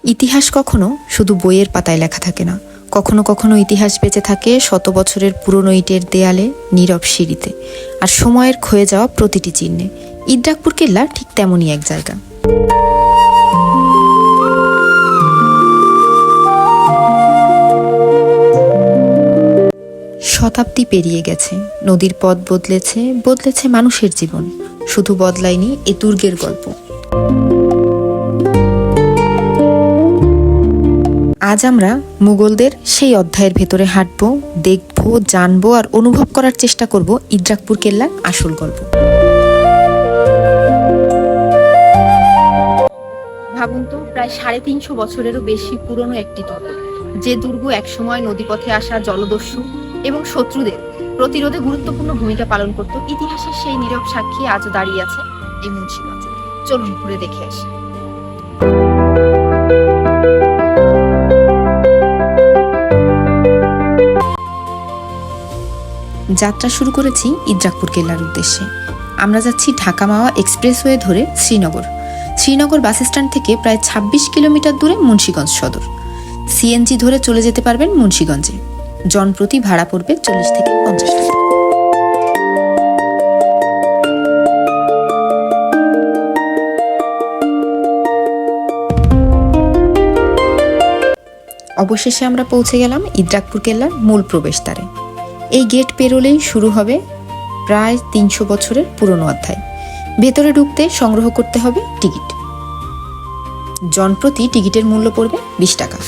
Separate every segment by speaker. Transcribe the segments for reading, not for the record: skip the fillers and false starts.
Speaker 1: ইতিহাস কখনো শুধু বইয়ের পাতায় লেখা থাকে না, কখনো কখনো ইতিহাস বেঁচে থাকে শত বছরের পুরনো ইটের দেয়ালে, নীরব সিঁড়িতে, আর সময়ের ক্ষয়ে যাওয়া প্রতিটি চিহ্নে। ইদ্রাকপুর কেল্লা ঠিক তেমনই এক জায়গা। শতাব্দী পেরিয়ে গেছে, নদীর পথ বদলেছে, বদলেছে মানুষের জীবন, শুধু বদলায়নি এ দুর্গের গল্প। আজ আমরা মুঘলদের সেই অধ্যায়ের ভেতরে হাঁটব, দেখব, জানবো আর অনুভব করার চেষ্টা করব ইদ্রাকপুর কেল্লার আসল গল্প। ভাবুন তো, প্রায় 350 বছরেরও বেশি পুরনো একটি দুর্গ, যে দুর্গ একসময় নদীপথে আসা জলদস্যু এবং শত্রুদের প্রতিরোধে গুরুত্বপূর্ণ ভূমিকা পালন করত। ইতিহাসের সেই নীরব সাক্ষী আজও দাঁড়িয়ে আছে এই মুন্সিগঞ্জে। চলুন ঘুরে দেখে আসি। যাত্রা শুরু করেছি ইদ্রাকপুর কেল্লার উদ্দেশ্যে। আমরা যাচ্ছি ঢাকা মাওয়া এক্সপ্রেসওয়ে ধরে শ্রীনগর বাস স্ট্যান্ড থেকে প্রায় 26 কিলোমিটার দূরে মুন্সিগঞ্জ সদর। সিএনজি ধরে চলে যেতে পারবেন মুন্সিগঞ্জে। জনপ্রতি ভাড়া পড়বে 40 থেকে 50 টাকা। অবশেষে আমরা পৌঁছে গেলাম ইদ্রাকপুর কেল্লার মূল প্রবেশদ্বারে। এই গেট পেরোলেই শুরু হবে প্রায় 300 বছরের পুরনো অধ্যায়। ভেতরে ঢুকতে সংগ্রহ করতে হবে টিকিট। জনপ্রতি টিকিটের মূল্য পড়বে 20 টাকা।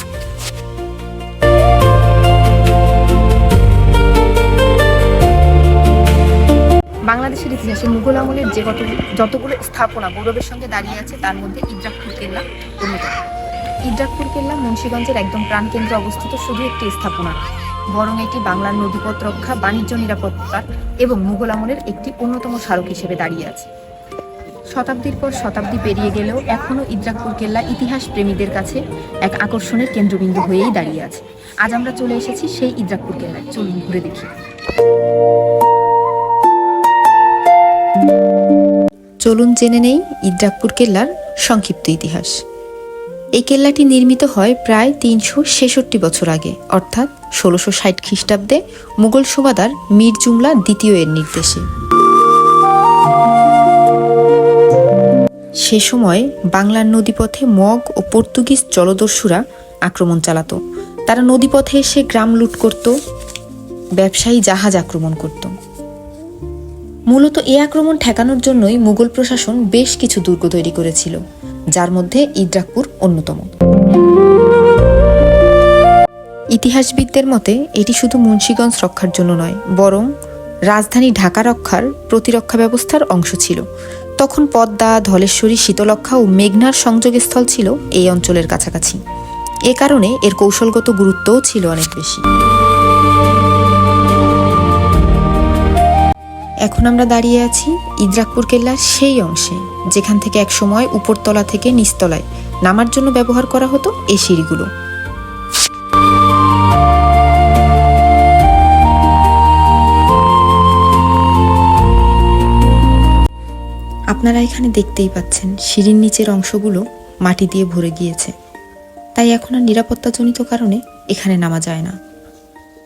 Speaker 1: বাংলাদেশের ইতিহাসে মুঘল আমলের যতগুলো স্থাপনা গৌরবের সঙ্গে দাঁড়িয়ে আছে, তার মধ্যে ইদ্রাকপুর কেল্লা অন্যতম। ইদ্রাকপুর কেল্লা মুন্সিগঞ্জের একদম প্রাণকেন্দ্রে অবস্থিত শুধু একটি স্থাপনা, বরং এটি বাংলার নদীপথ রক্ষা, বাণিজ্য নিরাপত্তা এবং মুঘল আমলের একটি অন্যতম স্মারক হিসেবে দাঁড়িয়ে আছে। শতাব্দীর পর শতাব্দী পেরিয়ে গেলেও এখনও ইদ্রাকপুর কেল্লা ইতিহাস প্রেমীদের কাছে এক আকর্ষণের কেন্দ্রবিন্দু হয়েই দাঁড়িয়ে আছে। আজ আমরা চলে এসেছি সেই ইদ্রাকপুর কেল্লায়। চলুন ঘুরে দেখি। চলুন জেনে নেই ইদ্রাকপুর কেল্লার সংক্ষিপ্ত ইতিহাস। এই কেল্লাটি নির্মিত হয় প্রায় 366 বছর আগে, অর্থাৎ 1660 খ্রিস্টাব্দে মুঘল সুবাদার মীর জুমলা দ্বিতীয় এর নির্দেশে। সে সময় বাংলার নদীপথে মগ ও পর্তুগিজ জলদস্যুরা আক্রমণ চালাতো। তারা নদীপথে এসে গ্রাম লুট করত, ব্যবসায়ী জাহাজ আক্রমণ করত। মূলত এই আক্রমণ ঠেকানোর জন্যই মুঘল প্রশাসন বেশ কিছু দুর্গ তৈরি করেছিল, যার মধ্যে ইদ্রাকপুর অন্যতম। ইতিহাসবিদদের মতে এটি শুধু মুন্সিগঞ্জ রক্ষার জন্য নয়, বরং রাজধানী ঢাকা রক্ষার প্রতিরক্ষা ব্যবস্থার অংশ ছিল। তখন পদ্মা, ধলেশ্বরী, শীতলক্ষ্যা ও মেঘনার সংযোগস্থল ছিল এই অঞ্চলের কাছাকাছি। এ কারণে এর কৌশলগত গুরুত্বও ছিল অনেক বেশি। এখন আমরা দাঁড়িয়ে আছি ইদ্রাকপুর কেল্লার সেই অংশে, যেখান থেকে একসময় উপরতলা থেকে নিচতলায় নামার জন্য ব্যবহার করা হতো এই সিঁড়িগুলো। আপনারা এখানে দেখতেই পাচ্ছেন সিঁড়ির নিচের অংশগুলো মাটি দিয়ে ভরে গিয়েছে, তাই এখন আর নিরাপত্তাজনিত কারণে এখানে নামা যায় না।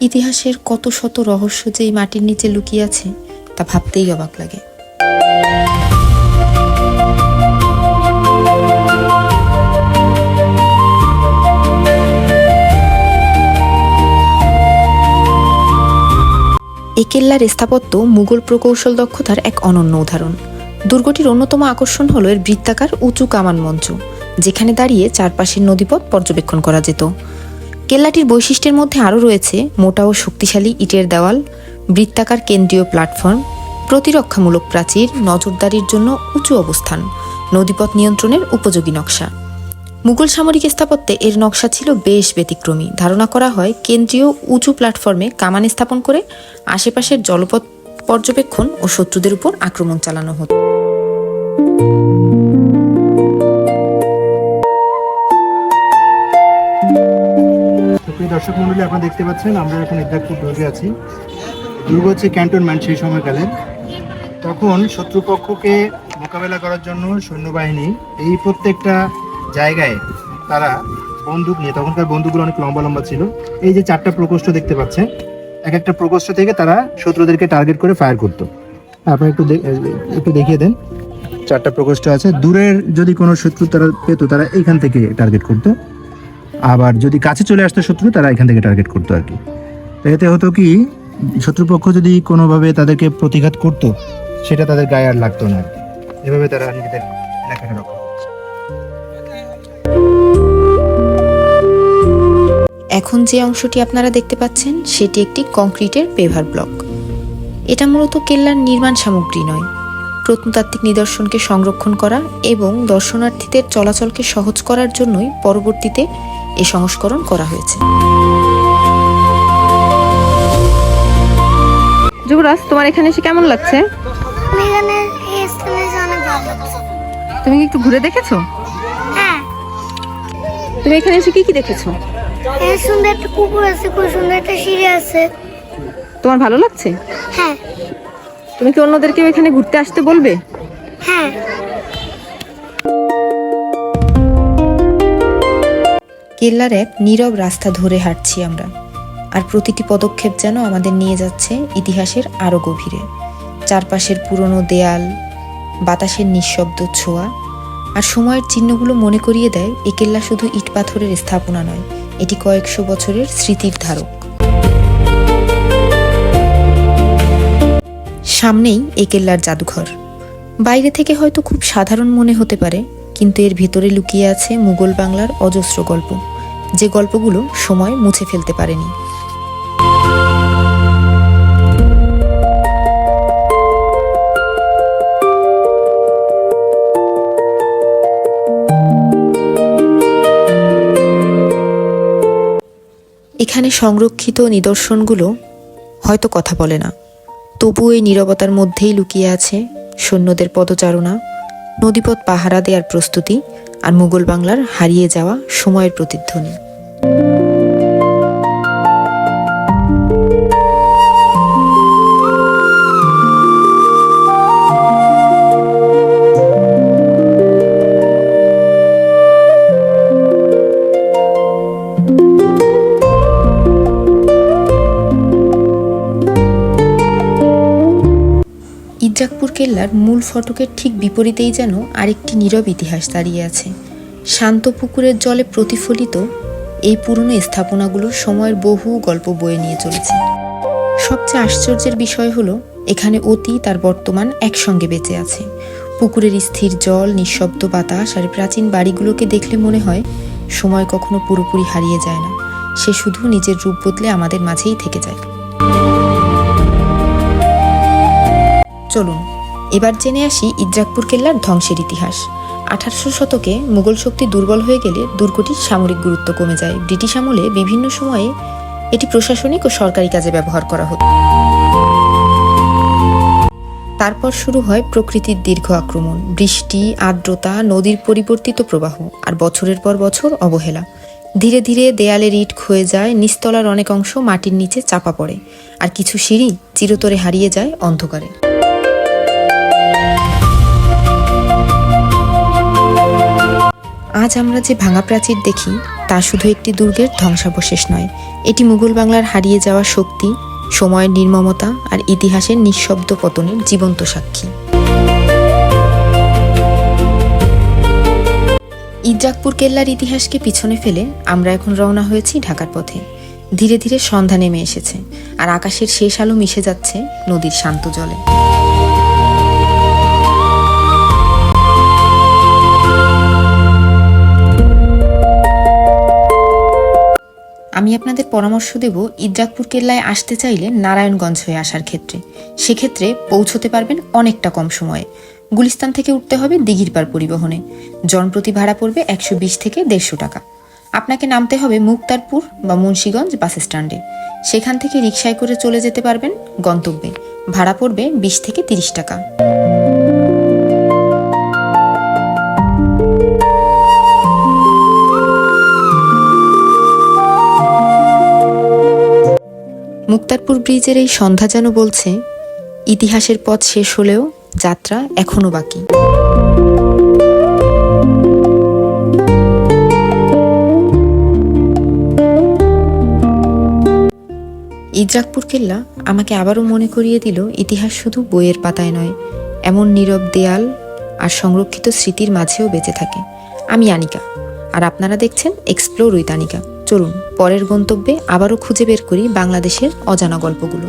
Speaker 1: ইতিহাসের কত শত রহস্য যে এই মাটির নিচে লুকিয়ে আছে তা ভাবতেই অবাক লাগে। এই কেল্লার স্থাপত্য মুঘল প্রকৌশল দক্ষতার এক অনন্য উদাহরণ। দুর্গটির অন্যতম আকর্ষণ হলো এর বৃত্তাকার উঁচু কামান মঞ্চ, যেখানে দাঁড়িয়ে চারপাশের নদীপথ পর্যবেক্ষণ করা যেত। কেল্লাটির বৈশিষ্ট্যের মধ্যে আরও রয়েছে মোটা ও শক্তিশালী ইটের দেওয়াল, বৃত্তাকার কেন্দ্রীয় প্ল্যাটফর্ম, প্রতিরক্ষামূলক প্রাচীর, নজরদারির জন্য উঁচু অবস্থান, নদীপথ নিয়ন্ত্রণের উপযোগী নকশা। মুঘল সামরিক স্থাপত্যে এর নকশা ছিল বেশ ব্যতিক্রমী। ধারণা করা হয় কেন্দ্রীয় উঁচু প্ল্যাটফর্মে কামান স্থাপন করে আশেপাশের জলপথ পর্যবেক্ষণ ও শত্রুদের উপর আক্রমণ চালানো হতো।
Speaker 2: দর্শক মন্ডলী, আপনারা দেখতে পাচ্ছেন আমরা এখন ইদ্রাকপুর দুর্গে আছি। দুর্গ হচ্ছে ক্যান্টনমেন্ট সেই সময়কালের। তখন শত্রুপক্ষকে মোকাবেলা করার জন্য সৈন্যবাহিনী এই প্রত্যেকটা জায়গায় তারা বন্দুক নিয়ে, তখনকার বন্দুকগুলো অনেক লম্বা লম্বা ছিল, এই যে 4টা প্রকোষ্ঠ দেখতে পাচ্ছেন, এক একটা প্রকোষ্ঠ থেকে তারা শত্রুদেরকে টার্গেট করে ফায়ার করতো। আপনারা একটু দেখিয়ে দেন। 4টা প্রকোষ্ঠ আছে, দূরের যদি কোনো শত্রু তারা পেত তারা এইখান থেকে টার্গেট করতো, আবার যদি কাছে চলে আসতো শত্রু তারা এখান থেকে টার্গেট করতো আর কি। তো এতে হতো কি, শত্রুপক্ষ যদি কোনোভাবে তাদেরকে প্রতিঘাত করতো সেটা তাদের গায়ে আর লাগতো না। এভাবে তারা নিজেদের এলাকাটা রক্ষা করতো।
Speaker 1: এখন যে অংশটি আপনারা দেখতে পাচ্ছেন সেটি একটি কংক্রিটের পেভার ব্লক। এটা মূলত কেল্লার নির্মাণ সামগ্রী নয়, প্রত্নতাত্ত্বিক নিদর্শনকে সংরক্ষণ করা এবং দর্শনার্থীদের চলাচলকে সহজ করার জন্যই পরবর্তীতে এ সংস্করণ করা হয়েছে। যুবরাজ, তোমার এখানে এসে কেমন লাগছে? তুমি কি একটু ঘুরে দেখেছো?
Speaker 3: হ্যাঁ।
Speaker 1: তুমি এখানে এসে কি দেখেছো?
Speaker 3: সুন্দর একটা পুকুর আছে, খুব সুন্দর একটা সিঁড়ি আছে।
Speaker 1: তোমার ভালো লাগছে?
Speaker 3: হ্যাঁ।
Speaker 1: তুমি কি অন্যদেরকেও এখানে ঘুরতে আসতে বলবে?
Speaker 3: হ্যাঁ।
Speaker 1: কেল্লার এক নীরব রাস্তা ধরে হাঁটছি আমরা, আর প্রতিটি পদক্ষেপ যেন আমাদের নিয়ে যাচ্ছে ইতিহাসের আরো গভীরে। চারপাশের পুরনো দেয়াল, বাতাসের নিঃশব্দ ছোঁয়া আর সময়ের চিহ্নগুলো মনে করিয়ে দেয় এ কেল্লা শুধু ইট পাথরের স্থাপনা নয়, এটি কয়েকশো বছরের স্মৃতির ধারক। সামনেই এ কেল্লার জাদুঘর। বাইরে থেকে হয়তো খুব সাধারণ মনে হতে পারে, কিন্তু এর ভেতরে লুকিয়ে আছে মুঘল বাংলার অজস্র গল্প, যে গল্পগুলো সময় মুছে ফেলতে পারেনি। এখানে সংরক্ষিত নিদর্শনগুলো হয়তো কথা বলে না, তবুও এই নীরবতার মধ্যেই লুকিয়ে আছে সৈন্যদের পদচারণা, নদীপথ পাহারা দেওয়ার প্রস্তুতি আর মুঘল বাংলার হারিয়ে যাওয়া সময়ের প্রতিধ্বনি। ইদ্রাকপুর কেল্লার মূল ফটকের ঠিক বিপরীতেই যেন আরেকটি নীরব ইতিহাস দাঁড়িয়ে আছে। শান্ত পুকুরের জলে প্রতিফলিত এই পুরনো স্থাপনাগুলো সময়ের বহু গল্প বয়ে নিয়ে চলেছে। সবচেয়ে আশ্চর্যের বিষয় হলো এখানে অতীত আর বর্তমান একসঙ্গে বেঁচে আছে। পুকুরের স্থির জল, নিঃশব্দ বাতাস আর প্রাচীন বাড়িগুলোকে দেখলে মনে হয় সময় কখনো পুরোপুরি হারিয়ে যায় না, সে শুধু নিজের রূপ বদলে আমাদের মাঝেই থেকে যায়। চলুন এবার জেনে আসি ইদ্রাকপুর কেল্লার ধ্বংসের ইতিহাস। 1800 শতকে মুঘল শক্তি দুর্বল হয়ে গেলে দুর্গটির সামরিক গুরুত্ব কমে যায়। ব্রিটিশ আমলে বিভিন্ন সময়ে এটি প্রশাসনিক ও সরকারি কাজে ব্যবহার করা হতো। তারপর শুরু হয় প্রকৃতির দীর্ঘ আক্রমণ, বৃষ্টি, আর্দ্রতা, নদীর পরিবর্তিত প্রবাহ আর বছরের পর বছর অবহেলা। ধীরে ধীরে দেয়ালের ইট ক্ষয়ে যায়, নিচতলার অনেক অংশ মাটির নিচে চাপা পড়ে, আর কিছু সিঁড়ি চিরতরে হারিয়ে যায় অন্ধকারে। আজ আমরা যে ভাঙা প্রাচীর দেখি তা শুধু একটি দুর্গের ধ্বংসাবশেষ নয়, এটি মুঘল বাংলার হারিয়ে যাওয়া শক্তি, সময়ের নির্মমতা আর ইতিহাসের নিঃশব্দ পতনের জীবন্ত সাক্ষী। ইদ্রাকপুর কেল্লার ইতিহাসকে পিছনে ফেলে আমরা এখন রওনা হয়েছি ঢাকার পথে। ধীরে ধীরে সন্ধ্যা নেমে এসেছে আর আকাশের শেষ আলো মিশে যাচ্ছে নদীর শান্ত জলে। আমি আপনাদের পরামর্শ দেব, ইদ্রাকপুর কেল্লায় আসতে চাইলে নারায়ণগঞ্জ হয়ে আসার ক্ষেত্রে। সেক্ষেত্রে পৌঁছতে পারবেন অনেকটা কম সময়ে। গুলিস্তান থেকে উঠতে হবে দিঘিরপাড় পরিবহনে, জনপ্রতি ভাড়া পড়বে 120 থেকে 150 টাকা। আপনাকে নামতে হবে মুক্তারপুর বা মুন্সীগঞ্জ বাস স্ট্যান্ডে, সেখান থেকে রিকশায় করে চলে যেতে পারবেন গন্তব্যে, ভাড়া পড়বে 20 থেকে 30 টাকা। মুক্তারপুর ব্রিজের এই সন্ধ্যা যেন বলছে, ইতিহাসের পথ শেষ হলেও যাত্রা এখনো বাকি। ইদ্রাকপুর কেল্লা আমাকে আবারও মনে করিয়ে দিল ইতিহাস শুধু বইয়ের পাতায় নয়, এমন নীরব দেয়াল আর সংরক্ষিত স্মৃতির মাঝেও বেঁচে থাকে। আমি আনিকা, আর আপনারা দেখছেন এক্সপ্লোর উইথ আনিকা। চলুন পরের গন্তব্যে আবারও খুঁজে বের করি বাংলাদেশের অজানা গল্পগুলো।